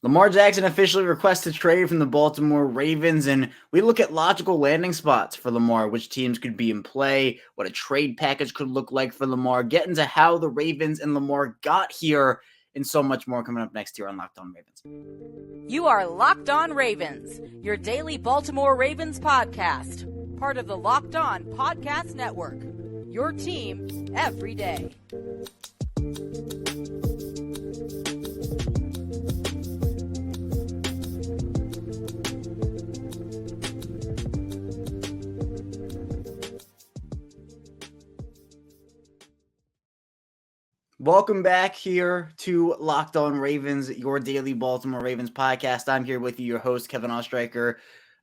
Lamar Jackson officially requests a trade from the Baltimore Ravens, and we look at logical landing spots for Lamar, which teams could be in play, what a trade package could look like for Lamar, get into how the Ravens and Lamar got here, and so much more coming up next year on Locked On Ravens. You are Locked On Ravens, your daily Baltimore Ravens podcast, part of the Locked On Podcast Network, your team every day. Welcome back here to Locked On Ravens, your daily Baltimore Ravens podcast. I'm here with you, your host, Kevin Ostreicher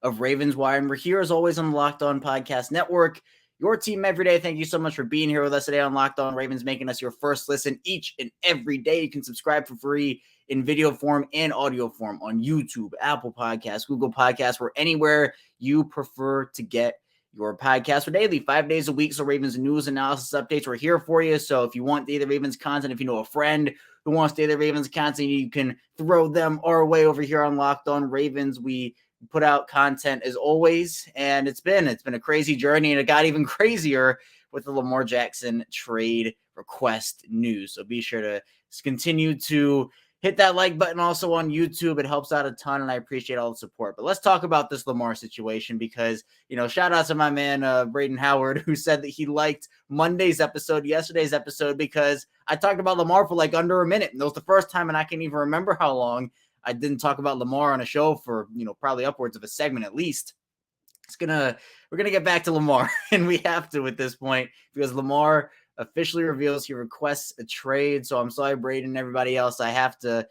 of Ravens Wire, and we're here as always on the Locked On Podcast Network, your team every day. Thank you so much for being here with us today on Locked On Ravens, making us your first listen each and every day. You can subscribe for free in video form and audio form on YouTube, Apple Podcasts, Google Podcasts, or anywhere you prefer to get your podcast for daily, 5 days a week. So Ravens news, analysis, updates, we're here for you. So if you want daily Ravens content, if you know a friend who wants daily Ravens content, you can throw them our way over here on Locked On Ravens. We put out content as always, and it's been a crazy journey, and it got even crazier with the Lamar Jackson trade request news. So be sure to continue to hit that like button also on YouTube. It helps out a ton, and I appreciate all the support. But let's talk about this Lamar situation because, shout out to my man, Braden Howard, who said that he liked Monday's episode, yesterday's episode, because I talked about Lamar for like under a minute. And that was the first time, and I can't even remember how long I didn't talk about Lamar on a show for, probably upwards of a segment at least. We're going to get back to Lamar, and we have to at this point because Lamar officially reveals he requests a trade. So I'm sorry, Braden and everybody else. I have to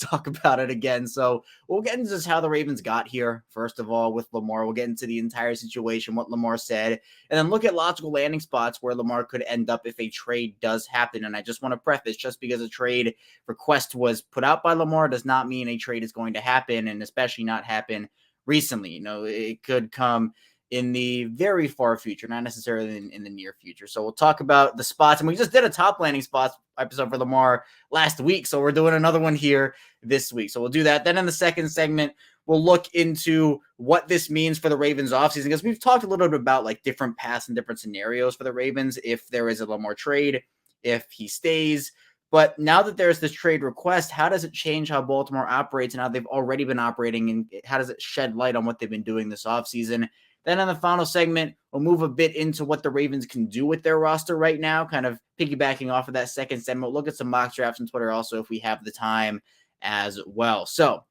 talk about it again. So we'll get into just how the Ravens got here. First of all, with Lamar, we'll get into the entire situation, what Lamar said, and then look at logical landing spots where Lamar could end up if a trade does happen. And I just want to preface, just because a trade request was put out by Lamar does not mean a trade is going to happen, and especially not happen recently. It could come in the very far future, not necessarily in the near future. So we'll talk about the spots, and we just did a top landing spots episode for Lamar last week, so we're doing another one here this week. So we'll do that. Then in the second segment, we'll look into what this means for the Ravens offseason, because we've talked a little bit about like different paths and different scenarios for the Ravens if there is a Lamar trade, if he stays. But now that there's this trade request, how does it change how Baltimore operates and how they've already been operating, and how does it shed light on what they've been doing this offseason? Then in the final segment, we'll move a bit into what the Ravens can do with their roster right now, kind of piggybacking off of that second segment. We'll look at some mock drafts on Twitter also if we have the time as well. So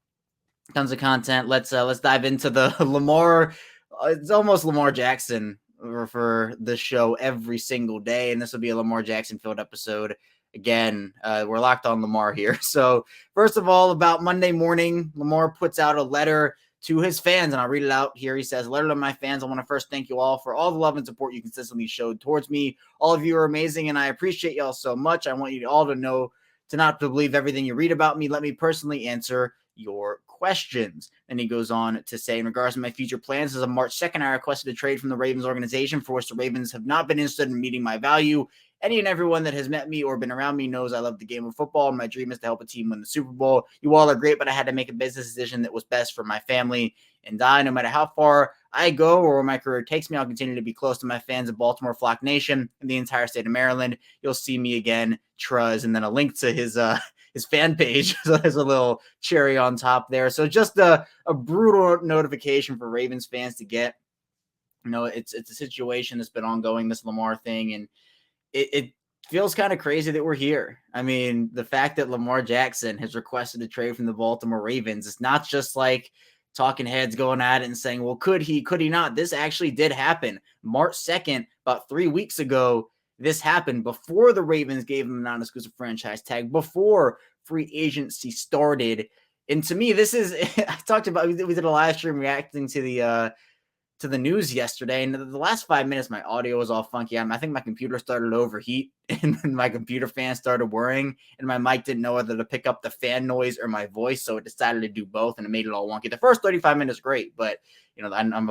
tons of content. Let's dive into the Lamar. It's almost Lamar Jackson for the show every single day, and this will be a Lamar Jackson filled episode. Again, we're locked on Lamar here. So first of all, about Monday morning, Lamar puts out a letter to his fans, and I'll read it out here. He says, "Letter to my fans. I want to first thank you all for all the love and support you consistently showed towards me. All of you are amazing, and I appreciate y'all so much. I want you all to know not to believe everything you read about me. Let me personally answer your questions." And he goes on to say, "In regards to my future plans, as of March 2nd, I requested a trade from the Ravens organization for which the Ravens have not been interested in meeting my value. Any and everyone that has met me or been around me knows I love the game of football, and my dream is to help a team win the Super Bowl. You all are great, but I had to make a business decision that was best for my family and I. No matter how far I go or where my career takes me, I'll continue to be close to my fans of Baltimore, Flock Nation, and the entire state of Maryland. You'll see me again, Truz." And then a link to his fan page. So there's a little cherry on top there. So just a brutal notification for Ravens fans to get. It's a situation that's been ongoing, this Lamar thing, and it feels kind of crazy that we're here. I mean, the fact that Lamar Jackson has requested a trade from the Baltimore Ravens, it's not just like talking heads going at it and saying, well, could he not? This actually did happen. March 2nd, about 3 weeks ago, this happened before the Ravens gave him a non-exclusive franchise tag, before free agency started. And to me, this is, I talked about, we did a live stream reacting to the news yesterday, and the last 5 minutes my audio was all funky. I think my computer started to overheat, and my computer fan started whirring, and my mic didn't know whether to pick up the fan noise or my voice, so it decided to do both, and it made it all wonky. The first 35 minutes great, but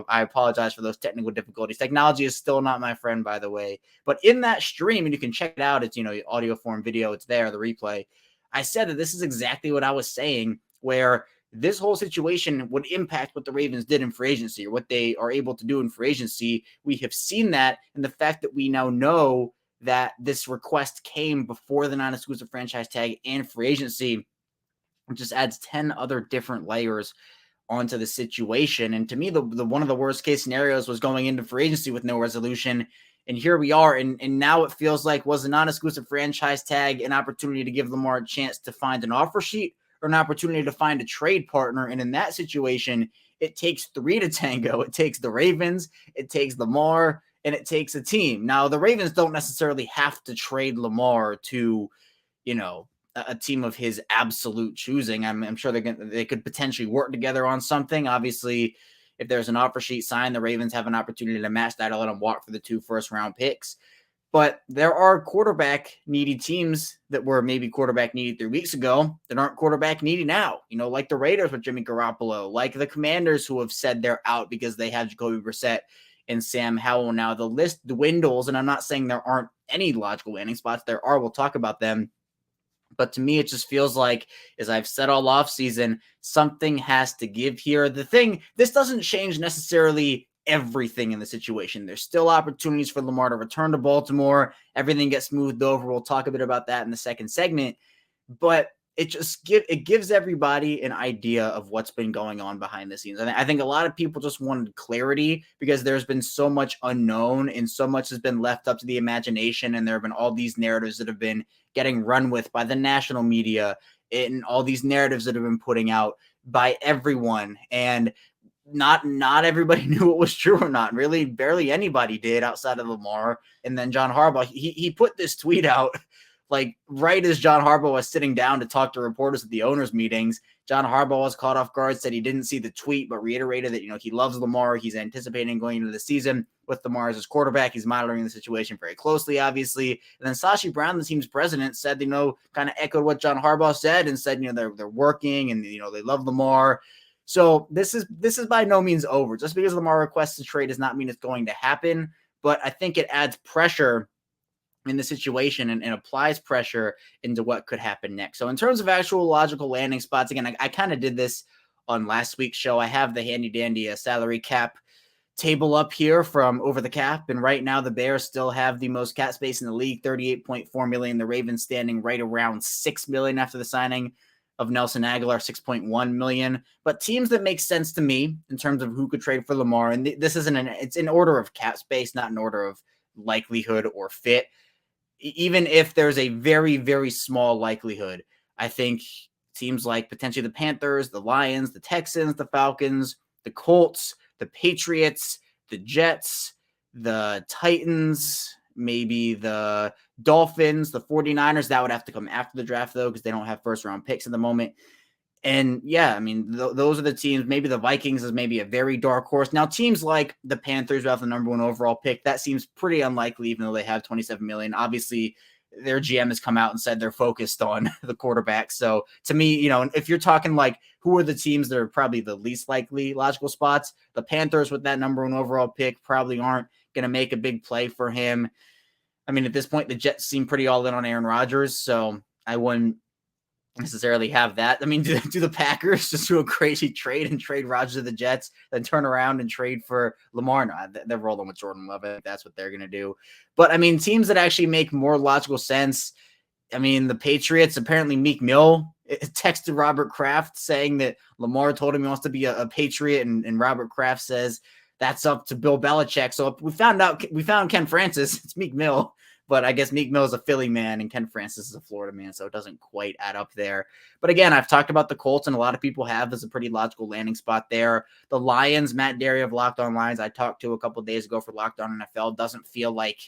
I apologize for those technical difficulties. Technology is still not my friend, by the way. But in that stream, and you can check it out, it's audio form video, it's there, the replay. I said that this is exactly what I was saying where this whole situation would impact what the Ravens did in free agency or what they are able to do in free agency. We have seen that, and the fact that we now know that this request came before the non-exclusive franchise tag and free agency just adds 10 other different layers onto the situation. And to me, the one of the worst case scenarios was going into free agency with no resolution. And here we are. And now it feels like, was a non-exclusive franchise tag an opportunity to give Lamar a chance to find an offer sheet or an opportunity to find a trade partner? And in that situation, it takes three to tango. It takes the Ravens, it takes Lamar, and it takes a team. Now, the Ravens don't necessarily have to trade Lamar to, a team of his absolute choosing. I'm sure they could potentially work together on something. Obviously, if there's an offer sheet signed, the Ravens have an opportunity to match that. I'll let them walk for the 2 first-round picks. But there are quarterback needy teams that were maybe quarterback needy 3 weeks ago that aren't quarterback needy now. Like the Raiders with Jimmy Garoppolo, like the Commanders who have said they're out because they have Jacoby Brissett and Sam Howell. Now the list dwindles, and I'm not saying there aren't any logical landing spots. There are. We'll talk about them. But to me, it just feels like, as I've said all offseason, something has to give here. This doesn't change necessarily everything in the situation. There's still opportunities for Lamar to return to Baltimore. Everything gets smoothed over. We'll talk a bit about that in the second segment. But it gives everybody an idea of what's been going on behind the scenes. And I think a lot of people just wanted clarity because there's been so much unknown and so much has been left up to the imagination. And there have been all these narratives that have been getting run with by the national media and all these narratives that have been putting out by everyone. And not everybody knew what was true or not. Really, barely anybody did outside of Lamar. And then John Harbaugh, he put this tweet out like right as John Harbaugh was sitting down to talk to reporters at the owners' meetings. John Harbaugh was caught off guard, said he didn't see the tweet, but reiterated that, he loves Lamar. He's anticipating going into the season with Lamar as his quarterback. He's monitoring the situation very closely, obviously. And then Sashi Brown, the team's president, said, kind of echoed what John Harbaugh said and said, they're working and, they love Lamar. So this is by no means over. Just because Lamar requests a trade does not mean it's going to happen, but I think it adds pressure in the situation and applies pressure into what could happen next. So in terms of actual logical landing spots, again, I kind of did this on last week's show. I have the handy dandy salary cap table up here from Over the Cap. And right now the Bears still have the most cap space in the league, $38.4 million. The Ravens standing right around $6 million after the signing of Nelson Aguilar, $6.1 million. But teams that make sense to me in terms of who could trade for Lamar, and this isn't it's in order of cap space, not in order of likelihood or fit. Even if there's a very, very small likelihood, I think teams like potentially the Panthers, the Lions, the Texans, the Falcons, the Colts, the Patriots, the Jets, the Titans, maybe the Dolphins, the 49ers, that would have to come after the draft, though, because they don't have first-round picks at the moment. And yeah, I mean, those are the teams. Maybe the Vikings is maybe a very dark horse. Now, teams like the Panthers who have the number 1 overall pick, that seems pretty unlikely, even though they have $27 million. Obviously, their GM has come out and said they're focused on the quarterback. So to me, if you're talking like who are the teams that are probably the least likely logical spots, the Panthers with that number 1 overall pick probably aren't going to make a big play for him. I mean, at this point, the Jets seem pretty all in on Aaron Rodgers, so I wouldn't necessarily have that. I mean, do the Packers just do a crazy trade and trade Rodgers to the Jets, then turn around and trade for Lamar? No, they're rolling with Jordan Love. That's what they're going to do. But I mean, teams that actually make more logical sense. I mean, the Patriots, apparently Meek Mill texted Robert Kraft saying that Lamar told him he wants to be a Patriot, and Robert Kraft says that's up to Bill Belichick. So we found Ken Francis. It's Meek Mill. But I guess Meek Mill is a Philly man and Ken Francis is a Florida man, so it doesn't quite add up there. But again, I've talked about the Colts, and a lot of people have as a pretty logical landing spot there. The Lions, Matt Derry of Locked On Lions, I talked to a couple of days ago for Locked On NFL, doesn't feel like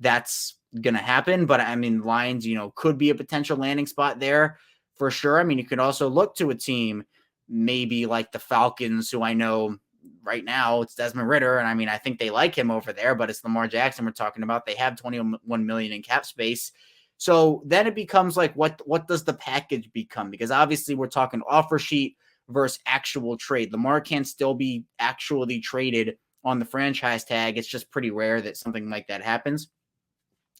that's going to happen. But I mean, Lions, could be a potential landing spot there for sure. I mean, you could also look to a team maybe like the Falcons, who I know right now it's Desmond Ridder, and I mean, I think they like him over there, but it's Lamar Jackson we're talking about. They have $21 million in cap space. So then it becomes like, what does the package become? Because obviously we're talking offer sheet versus actual trade. Lamar can still be actually traded on the franchise tag. It's just pretty rare that something like that happens.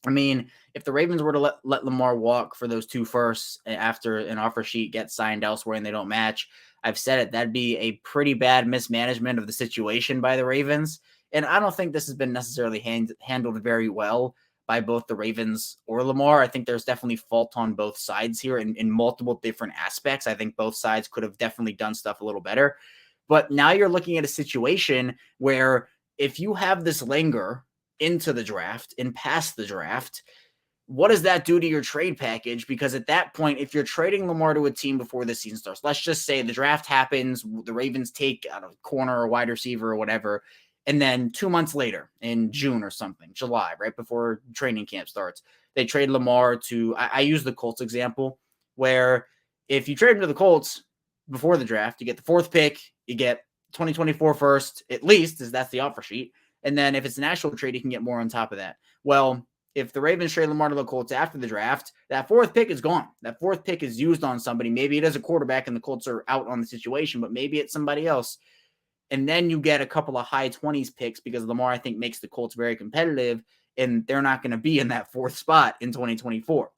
I mean, if the Ravens were to let Lamar walk for those 2 firsts after an offer sheet gets signed elsewhere and they don't match, I've said it, that'd be a pretty bad mismanagement of the situation by the Ravens. And I don't think this has been necessarily handled very well by both the Ravens or Lamar. I think there's definitely fault on both sides here in multiple different aspects. I think both sides could have definitely done stuff a little better. But now you're looking at a situation where if you have this linger into the draft and past the draft, what does that do to your trade package? Because at that point, if you're trading Lamar to a team before the season starts, let's just say the draft happens, the Ravens take a corner or wide receiver or whatever, and then 2 months later in June or something, July, right before training camp starts, they trade Lamar to, I use the Colts example, where if you trade him to the Colts before the draft, you get the 4th pick, you get 2024 first, at least, as that's the offer sheet. And then if it's an actual trade, you can get more on top of that. Well, if the Ravens trade Lamar to the Colts after the draft, that 4th pick is gone. That 4th pick is used on somebody. Maybe it is a quarterback and the Colts are out on the situation, but maybe it's somebody else. And then you get a couple of high 20s picks because Lamar, I think, makes the Colts very competitive, and they're not going to be in that 4th spot in 2024.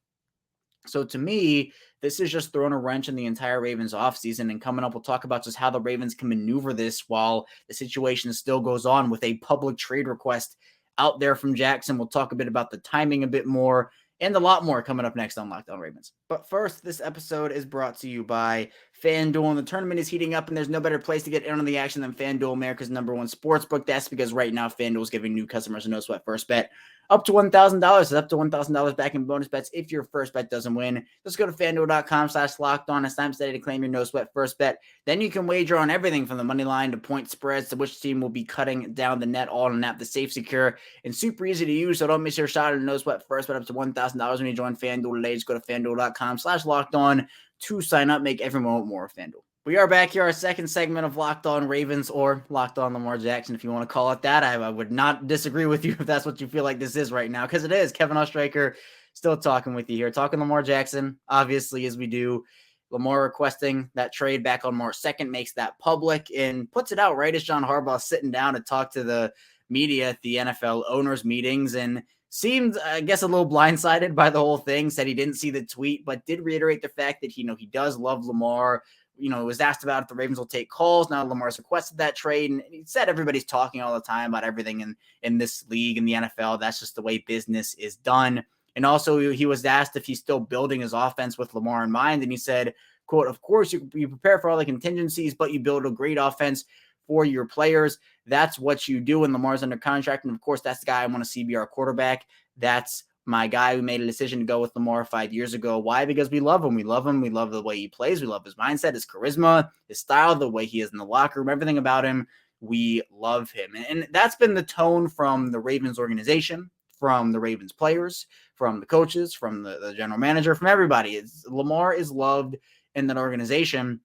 So to me, this is just throwing a wrench in the entire Ravens offseason. And coming up, we'll talk about just how the Ravens can maneuver this while the situation still goes on with a public trade request out there from Jackson. We'll talk a bit about the timing a bit more and a lot more coming up next on Locked On Ravens. But first, this episode is brought to you by FanDuel. And the tournament is heating up, and there's no better place to get in on the action than FanDuel, America's #1 sportsbook. That's because right now FanDuel is giving new customers a no-sweat first bet up to $1,000. It's up to $1,000 back in bonus bets if your first bet doesn't win. Just go to FanDuel.com/lockedon. It's time today to claim your no-sweat first bet. Then you can wager on everything from the money line to point spreads to which team will be cutting down the net, all on an app that's safe, secure, and super easy to use. So don't miss your shot at a no-sweat first bet up to $1,000 when you join FanDuel today. Just go to FanDuel.com/lockedon to sign up. Make every moment more FanDuel. We are back here, our second segment of Locked On Ravens, or Locked On Lamar Jackson, if you want to call it that. I would not disagree with you if that's what you feel like this is right now, because it is. Kevin Oestreicher still talking with you here, talking Lamar Jackson, obviously, as we do. Lamar requesting that trade back on March 2nd, makes that public and puts it out right as John Harbaugh sitting down to talk to the media at the NFL owners meetings, and seemed, I guess, a little blindsided by the whole thing. Said he didn't see the tweet, but did reiterate the fact that he does love Lamar. Was asked about if the Ravens will take calls. Now Lamar's requested that trade, and he said everybody's talking all the time about everything in this league, in the NFL. That's just the way business is done. And also he was asked if he's still building his offense with Lamar in mind, and he said, quote, "Of course you prepare for all the contingencies, but you build a great offense for your players. That's what you do." And Lamar's under contract, and of course that's the guy I want to see be our quarterback. That's my guy who made a decision to go with Lamar 5 years ago. Why? Because we love him. We love him. We love the way he plays. We love his mindset, his charisma, his style, the way he is in the locker room, everything about him. We love him. And that's been the tone from the Ravens organization, from the Ravens players, from the coaches, from the general manager, from everybody. Lamar is loved in that organization.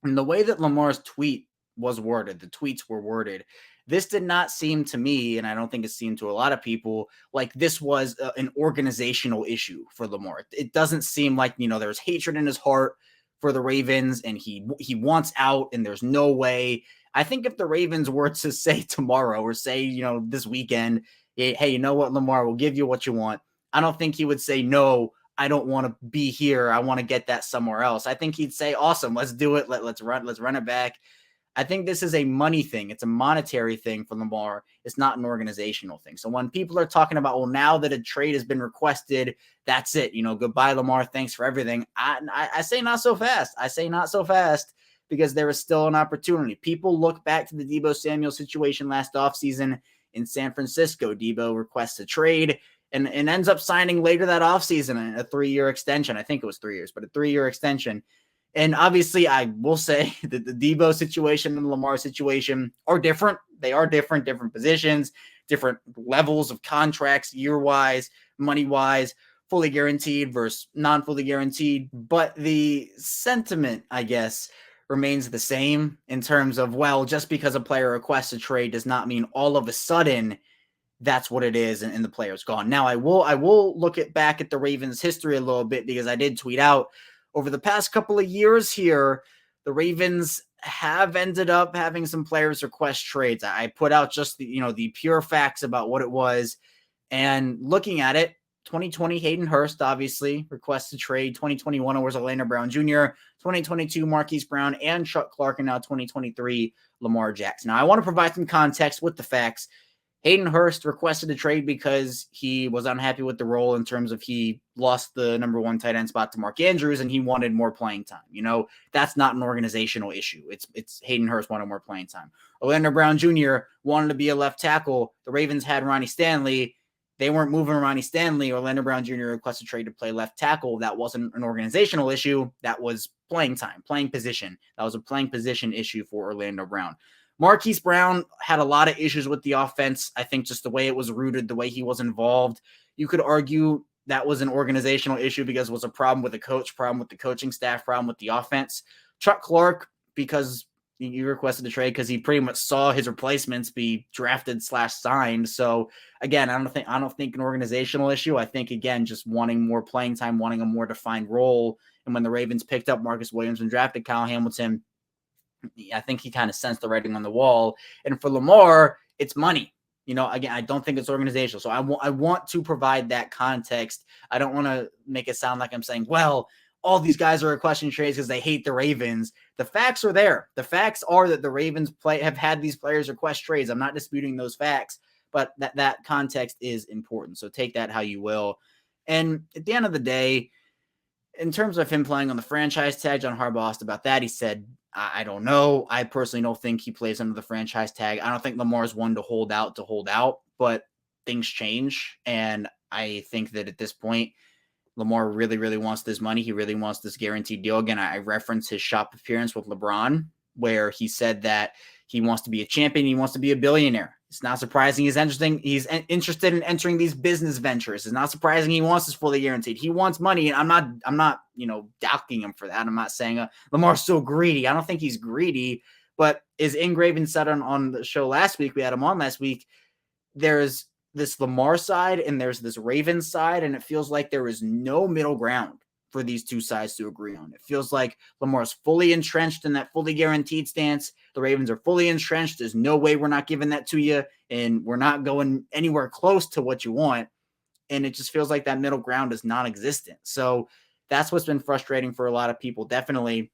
And the way that Lamar's tweet was worded, the tweets were worded, this did not seem to me, and I don't think it seemed to a lot of people, like this was an organizational issue for Lamar. It doesn't seem like, there's hatred in his heart for the Ravens and he wants out and there's no way. I think if the Ravens were to say tomorrow or say, this weekend, hey, you know what, Lamar, we'll give you what you want, I don't think he would say, no, I don't want to be here. I want to get that somewhere else. I think he'd say, awesome, let's do it. Let's run it back. I think this is a money thing. It's a monetary thing for Lamar. It's not an organizational thing. So when people are talking about, well, now that a trade has been requested, that's it. Goodbye, Lamar. Thanks for everything. I say not so fast. I say not so fast because there is still an opportunity. People look back to the Deebo Samuel situation last offseason in San Francisco. Deebo requests a trade and ends up signing later that offseason a 3-year extension. I think it was 3 years, but a 3-year extension. And obviously, I will say that the Deebo situation and the Lamar situation are different. They are different positions, different levels of contracts, year-wise, money-wise, fully guaranteed versus non-fully guaranteed. But the sentiment, I guess, remains the same in terms of, well, just because a player requests a trade does not mean all of a sudden that's what it is and the player's gone. Now, I will look back at the Ravens' history a little bit because I did tweet out over the past couple of years here, the Ravens have ended up having some players request trades. I put out just the pure facts about what it was, and looking at it, 2020 Hayden Hurst, obviously, requested trade. 2021 was Orlando Brown Jr., 2022 Marquise Brown and Chuck Clark, and now 2023 Lamar Jackson. Now, I want to provide some context with the facts. Hayden Hurst requested a trade because he was unhappy with the role in terms of he lost the number one tight end spot to Mark Andrews and he wanted more playing time. You know, that's not an organizational issue. It's Hayden Hurst wanted more playing time. Orlando Brown Jr. wanted to be a left tackle. The Ravens had Ronnie Stanley. They weren't moving Ronnie Stanley. Orlando Brown Jr. requested a trade to play left tackle. That wasn't an organizational issue. That was playing time, playing position. That was a playing position issue for Orlando Brown. Marquise Brown had a lot of issues with the offense. I think just the way it was rooted, the way he was involved. You could argue that was an organizational issue because it was a problem with the coach, problem with the coaching staff, problem with the offense. Chuck Clark, because you requested a trade because he pretty much saw his replacements be drafted/signed. So again, I don't think an organizational issue. I think again, just wanting more playing time, wanting a more defined role. And when the Ravens picked up Marcus Williams and drafted Kyle Hamilton, I think he kind of sensed the writing on the wall. And for Lamar, it's money. You know, again, I don't think it's organizational. So I want to provide that context. I don't want to make it sound like I'm saying, well, all these guys are requesting trades because they hate the Ravens. The facts are there. The facts are that the Ravens have had these players request trades. I'm not disputing those facts, but that context is important. So take that how you will. And at the end of the day, in terms of him playing on the franchise tag, John Harbaugh asked about that. He said, I don't know. I personally don't think he plays under the franchise tag. I don't think Lamar's one to hold out, but things change. And I think that at this point, Lamar really, really wants this money. He really wants this guaranteed deal. Again, I reference his shop appearance with LeBron, where he said that he wants to be a champion. He wants to be a billionaire. It's not surprising he's interested in entering these business ventures. It's not surprising he wants this fully guaranteed. He wants money, and I'm not, doubting him for that. I'm not saying Lamar's so greedy. I don't think he's greedy, but as Ingraven said on the show last week, we had him on last week, there's this Lamar side and there's this Ravens side, and it feels like there is no middle ground for these two sides to agree on. It feels like Lamar's fully entrenched in that fully guaranteed stance. The Ravens are fully entrenched. There's no way we're not giving that to you, and we're not going anywhere close to what you want. And it just feels like that middle ground is non-existent. So that's what's been frustrating for a lot of people, definitely.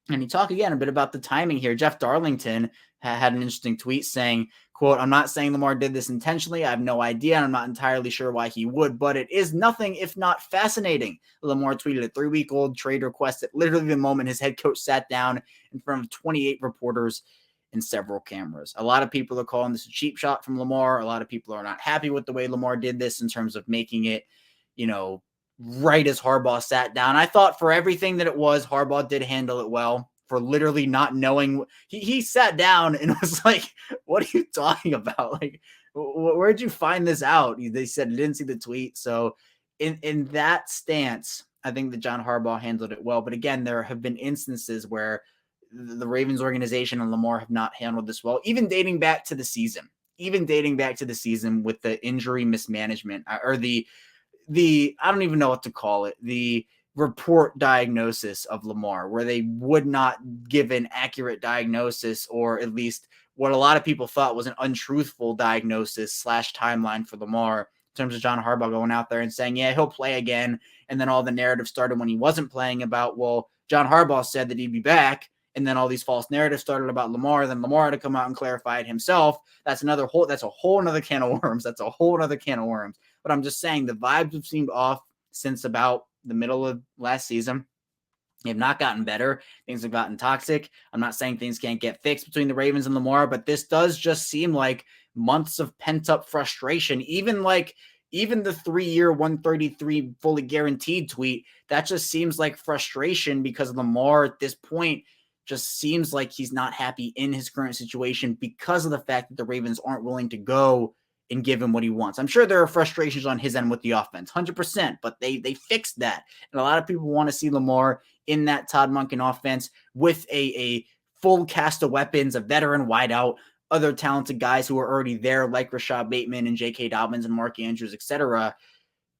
And you talk again a bit about the timing here. Jeff Darlington had an interesting tweet saying, quote, "I'm not saying Lamar did this intentionally. I have no idea. And I'm not entirely sure why he would, but it is nothing if not fascinating." Lamar tweeted a 3-week-old trade request at literally the moment his head coach sat down in front of 28 reporters and several cameras. A lot of people are calling this a cheap shot from Lamar. A lot of people are not happy with the way Lamar did this in terms of making it, right as Harbaugh sat down. I thought for everything that it was, Harbaugh did handle it well. For literally not knowing, he sat down and was like, "What are you talking about? Like, where'd you find this out?" They said he didn't see the tweet. So in that stance, I think that John Harbaugh handled it well. But again, there have been instances where the Ravens organization and Lamar have not handled this well, even dating back to the season with the injury mismanagement or the I don't even know what to call it, the report diagnosis of Lamar, where they would not give an accurate diagnosis, or at least what a lot of people thought was an untruthful diagnosis / timeline for Lamar, in terms of John Harbaugh going out there and saying, yeah, he'll play again. And then all the narrative started when he wasn't playing about, well, John Harbaugh said that he'd be back. And then all these false narratives started about Lamar. Then Lamar had to come out and clarify it himself. That's a whole nother can of worms. But I'm just saying the vibes have seemed off since about the middle of last season. They have not gotten better. Things have gotten toxic. I'm not saying things can't get fixed between the Ravens and Lamar, but this does just seem like months of pent-up frustration. Even the 3-year 133 fully guaranteed tweet, that just seems like frustration because Lamar at this point just seems like he's not happy in his current situation because of the fact that the Ravens aren't willing to go and give him what he wants. I'm sure there are frustrations on his end with the offense, 100%, but they fixed that. And a lot of people want to see Lamar in that Todd Monken offense with a full cast of weapons, a veteran wideout, other talented guys who are already there, like Rashad Bateman and J.K. Dobbins and Mark Andrews, etc.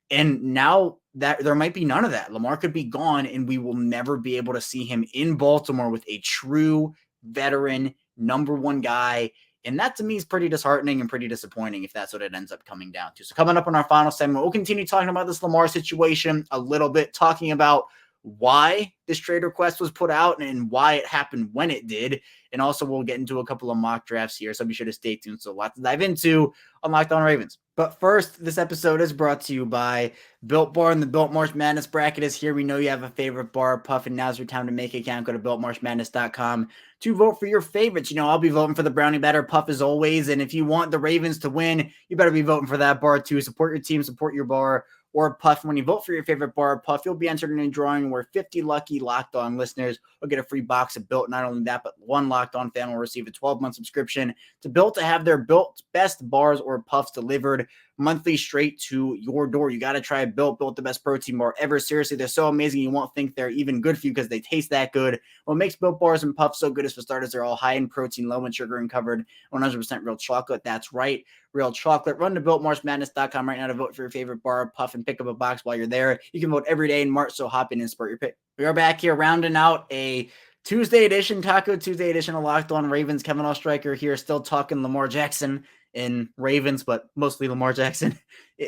And now that there might be none of that. Lamar could be gone, and we will never be able to see him in Baltimore with a true veteran number one guy And that to me is pretty disheartening and pretty disappointing if that's what it ends up coming down to. So coming up on our final segment, we'll continue talking about this Lamar situation a little bit, talking about why this trade request was put out and why it happened when it did. And also we'll get into a couple of mock drafts here, so be sure to stay tuned. So a lot to dive into on Locked On Ravens. But first, this episode is brought to you by Built Bar, and the Built March Madness bracket is here. We know you have a favorite bar, Puff, and now's your time to make a account. Go to BuiltMarchMadness.com to vote for your favorites. I'll be voting for the Brownie Batter Puff as always, and if you want the Ravens to win, you better be voting for that bar too. Support your team, support your bar or Puff. When you vote for your favorite bar or Puff, you'll be entered in a drawing where 50 lucky Locked On listeners will get a free box of Built. Not only that, but one Locked On fan will receive a 12-month subscription to Built to have their Built best bars or Puffs delivered monthly straight to your door. You got to try Built the best protein bar ever. Seriously, they're so amazing you won't think they're even good for you because they taste that good. What makes Built bars and Puffs so good is, for starters, they're all high in protein, low in sugar, and covered 100% real chocolate. That's right, real chocolate. Run to BuiltMarchMadness.com right now to vote for your favorite bar or Puff and pick up a box while you're there. You can vote every day in March, so hop in and support your pick. We are back here rounding out a Tuesday edition, Taco Tuesday edition of Locked On Ravens. Kevin Oestreicher here, still talking Lamar Jackson in Ravens, but mostly Lamar Jackson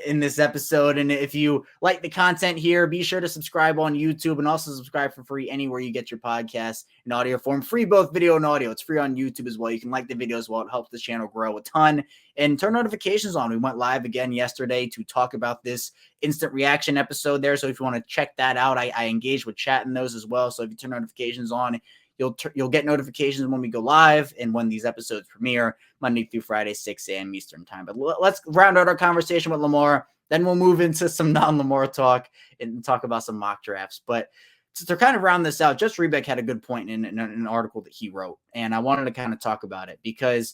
in this episode. And if you like the content here, be sure to subscribe on YouTube and also subscribe for free anywhere you get your podcasts in audio form. Free both video and audio. It's free on YouTube as well. You can like the video as well. It helps the channel grow a ton. And turn notifications on. We went live again yesterday to talk about this instant reaction episode there. So if you want to check that out, I engage with chat in those as well. So if you turn notifications on, you'll get notifications when we go live and when these episodes premiere Monday through Friday, 6 a.m. Eastern time. But let's round out our conversation with Lamar. Then we'll move into some non-Lamar talk and talk about some mock drafts. But to kind of round this out, Just Rebeck had a good point in an article that he wrote, and I wanted to kind of talk about it because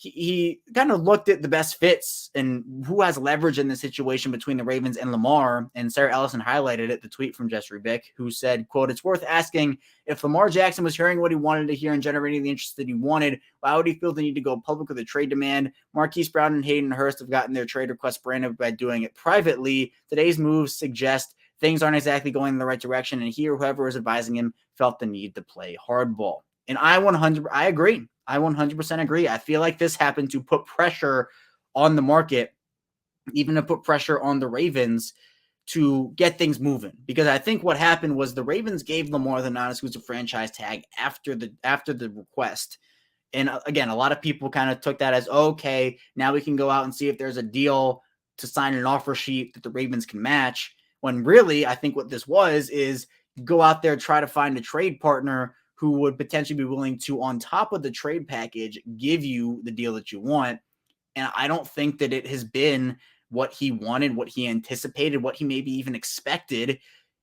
he kind of looked at the best fits and who has leverage in the situation between the Ravens and Lamar. And Sarah Ellison highlighted it, the tweet from Jess Rebeck, who said, quote, "It's worth asking if Lamar Jackson was hearing what he wanted to hear and generating the interest that he wanted, why would he feel the need to go public with a trade demand? Marquise Brown and Hayden Hurst have gotten their trade request branded by doing it privately. Today's moves suggest things aren't exactly going in the right direction, and he or whoever was advising him felt the need to play hardball." And I agree. I 100% agree. I feel like this happened to put pressure on the market, even to put pressure on the Ravens to get things moving. Because I think what happened was the Ravens gave Lamar the non-exclusive franchise tag after the request. And again, a lot of people kind of took that as, okay, now we can go out and see if there's a deal to sign an offer sheet that the Ravens can match. When really, I think what this was is go out there, try to find a trade partner who would potentially be willing to, on top of the trade package, give you the deal that you want. And I don't think that it has been what he wanted, what he anticipated, what he maybe even expected.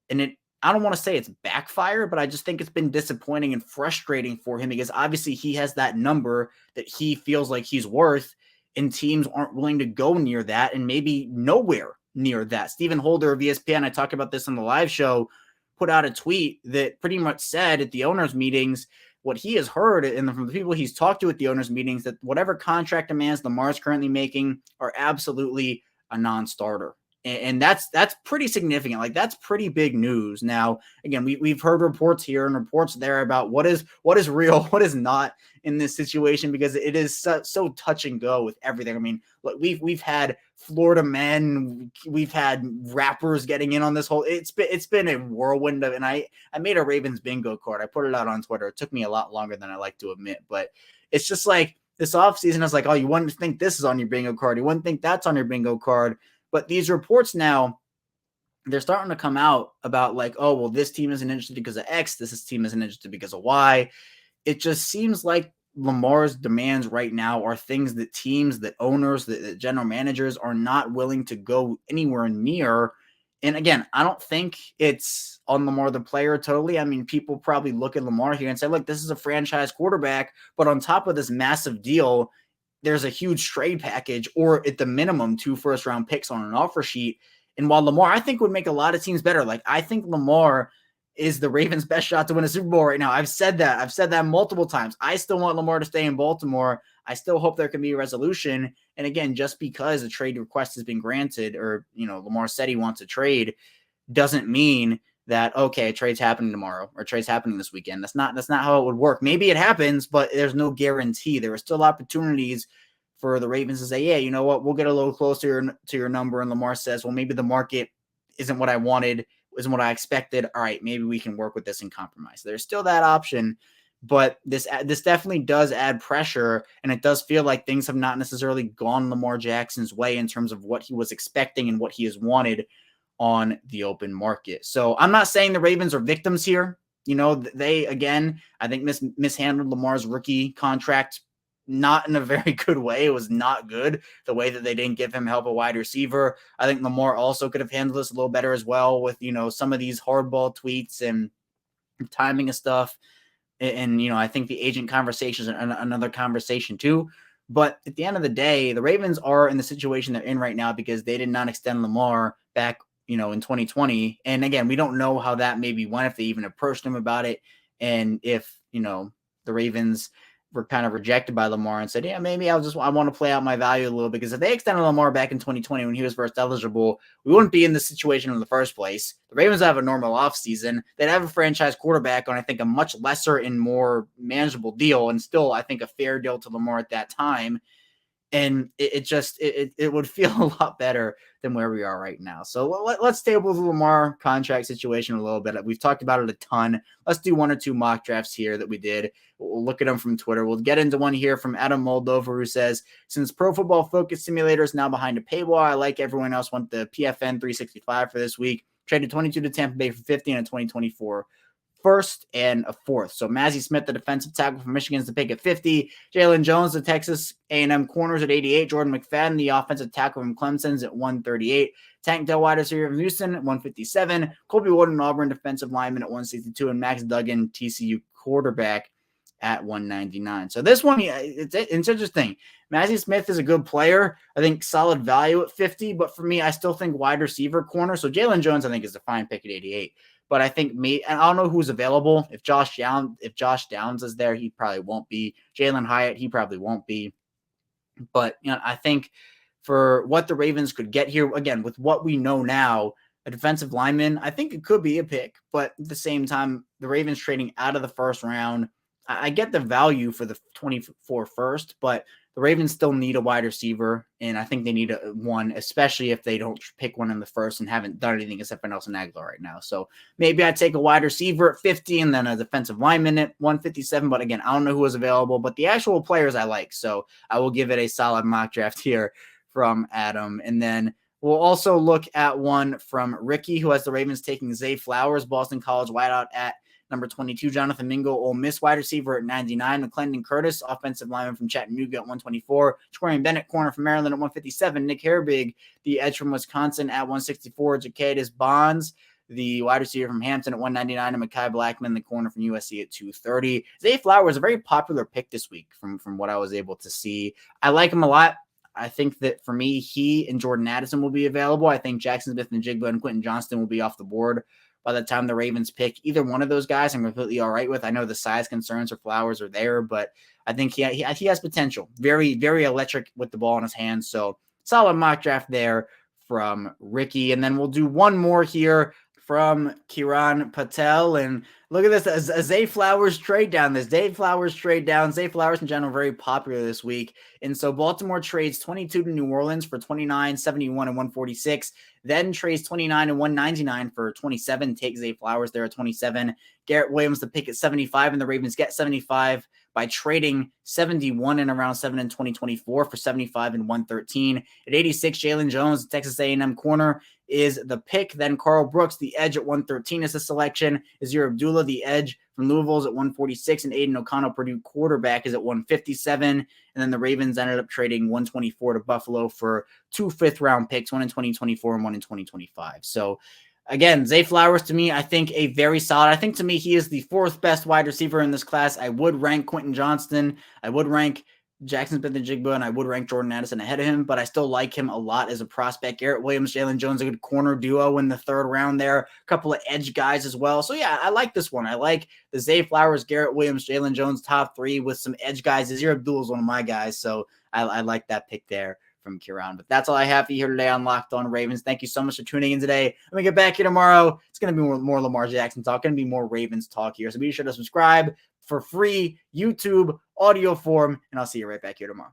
And I don't want to say it's backfired, but I just think it's been disappointing and frustrating for him because obviously he has that number that he feels like he's worth, and teams aren't willing to go near that and maybe nowhere near that. Stephen Holder of ESPN, I talked about this on the live show, put out a tweet that pretty much said at the owners' meetings, what he has heard and from the people he's talked to at the owners' meetings, that whatever contract demands Lamar's currently making are absolutely a non-starter. And that's pretty significant. Like, that's pretty big news. Now, again, we've heard reports here and reports there about what is real, what is not in this situation, because it is so touch and go with everything. I mean, look, we've had Florida men, we've had rappers getting in on this whole. It's been a whirlwind of, and I made a Ravens bingo card. I put it out on Twitter. It took me a lot longer than I like to admit, but it's just like this offseason. I was like, oh, you wouldn't think this is on your bingo card. You wouldn't think that's on your bingo card. But these reports now, they're starting to come out about like, oh, well, this team isn't interested because of X. This team isn't interested because of Y. It just seems like Lamar's demands right now are things that teams, that owners, that general managers are not willing to go anywhere near. And again, I don't think it's on Lamar the player totally. I mean, people probably look at Lamar here and say, look, this is a franchise quarterback, but on top of this massive deal, there's a huge trade package, or at the minimum 2 first-round picks on an offer sheet. And while Lamar, I think, would make a lot of teams better. Like, I think Lamar is the Ravens' best shot to win a Super Bowl right now. I've said that multiple times. I still want Lamar to stay in Baltimore. I still hope there can be a resolution. And again, just because a trade request has been granted, or, Lamar said he wants a trade, doesn't mean that, okay, trade's happening tomorrow or trade's happening this weekend. That's not how it would work. Maybe it happens, but there's no guarantee. There are still opportunities for the Ravens to say, yeah, you know what, we'll get a little closer to your number. And Lamar says, well, maybe the market isn't what I wanted, isn't what I expected. All right, maybe we can work with this and compromise. There's still that option, but this definitely does add pressure, and it does feel like things have not necessarily gone Lamar Jackson's way in terms of what he was expecting and what he has wanted on the open market. So I'm not saying the Ravens are victims here. You know, they, again, I think mishandled Lamar's rookie contract not in a very good way. It was not good the way that they didn't give him help a wide receiver. I think Lamar also could have handled this a little better as well with, you know, some of these hardball tweets and timing of stuff. And, you know, I think the agent conversation is another conversation too. But at the end of the day, the Ravens are in the situation they're in right now because they did not extend Lamar back, you know, in 2020. And again, we don't know how that maybe went, if they even approached him about it. And if, you know, the Ravens were kind of rejected by Lamar and said, yeah, maybe I want to play out my value a little, because if they extended Lamar back in 2020 when he was first eligible, we wouldn't be in this situation in the first place. The Ravens have a normal offseason. They'd have a franchise quarterback on, I think, a much lesser and more manageable deal, and still, I think, a fair deal to Lamar at that time. And it would feel a lot better than where we are right now. So let's table the Lamar contract situation a little bit. We've talked about it a ton. Let's do one or two mock drafts here that we did. We'll look at them from Twitter. We'll get into one here from Adam Moldover, who says, since Pro Football Focus Simulator is now behind a paywall, I, like everyone else, want the PFN 365 for this week. Traded 22 to Tampa Bay for 50 in a 2024 first and a fourth. So Mazi Smith, the defensive tackle from Michigan, is the pick at 50. Jalen Jones, the Texas A&M corners, at 88. Jordan McFadden, the offensive tackle from Clemson's, at 138. Tank Dell, wide receiver from Houston, at 157. Colby Warden, Auburn defensive lineman, at 162. And Max Duggan, TCU quarterback, at 199. So this one, it's interesting. Mazi Smith is a good player. I think solid value at 50. But for me, I still think wide receiver corner. So Jalen Jones, I think, is a fine pick at 88. But I think and I don't know who's available. If Josh Downs is there, he probably won't be. Jalen Hyatt, he probably won't be. But, you know, I think for what the Ravens could get here, again, with what we know now, a defensive lineman, I think it could be a pick. But at the same time, the Ravens trading out of the first round, I get the value for the 24 first, but the Ravens still need a wide receiver, and I think they need one, especially if they don't pick one in the first and haven't done anything except for Nelson Aguilar right now. So maybe I'd take a wide receiver at 50 and then a defensive lineman at 157. But again, I don't know who is available, but the actual players I like. So I will give it a solid mock draft here from Adam. And then we'll also look at one from Ricky, who has the Ravens taking Zay Flowers, Boston College wideout, at number 22, Jonathan Mingo, Ole Miss wide receiver, at 99. McClendon Curtis, offensive lineman from Chattanooga, at 124. Torian Bennett, corner from Maryland, at 157. Nick Herbig, the edge from Wisconsin, at 164. Jacadis Bonds, the wide receiver from Hampton, at 199. And Mekhi Blackman, the corner from USC, at 230. Zay Flowers, a very popular pick this week from what I was able to see. I like him a lot. I think that for me, he and Jordan Addison will be available. I think Jackson Smith-Njigba and Quentin Johnston will be off the board by the time the Ravens pick. Either one of those guys I'm completely all right with. I know the size concerns for Flowers are there, but I think he has potential. Very, very electric with the ball in his hands. So solid mock draft there from Ricky. And then we'll do one more here from Kiran Patel. And look at this, a Zay Flowers trade down. Zay Flowers in general, very popular this week. And so Baltimore trades 22 to New Orleans for 29, 71, and 146. Then trades 29 and 199 for 27. Take Zay Flowers there at 27. Garrett Williams the pick at 75, and the Ravens get 75 by trading 71 in around 7 in 2024 for 75 and 113. At 86, Jalen Jones, Texas A&M corner, is the pick. Then Carl Brooks, the edge, at 113 is the selection. Azir Abdullah, the edge from Louisville, is at 146, and Aiden O'Connell, Purdue quarterback, is at 157. And then the Ravens ended up trading 124 to Buffalo for 2 fifth-round picks, one in 2024 and one in 2025. So again, Zay Flowers, to me, I think a very solid. I think to me, he is the fourth best wide receiver in this class. I would rank Quentin Johnston. I would rank Jackson Smith-Njigba, and I would rank Jordan Addison ahead of him, but I still like him a lot as a prospect. Garrett Williams, Jalen Jones, a good corner duo in the third round there. A couple of edge guys as well. So yeah, I like this one. I like the Zay Flowers, Garrett Williams, Jalen Jones top three with some edge guys. Azir Abdullah is one of my guys, so I like that pick there from Kieran. But that's all I have for you here today on Locked On Ravens. Thank you so much for tuning in today. When we get back here tomorrow, it's going to be more Lamar Jackson talk, going to be more Ravens talk here. So be sure to subscribe for free YouTube audio form, and I'll see you right back here tomorrow.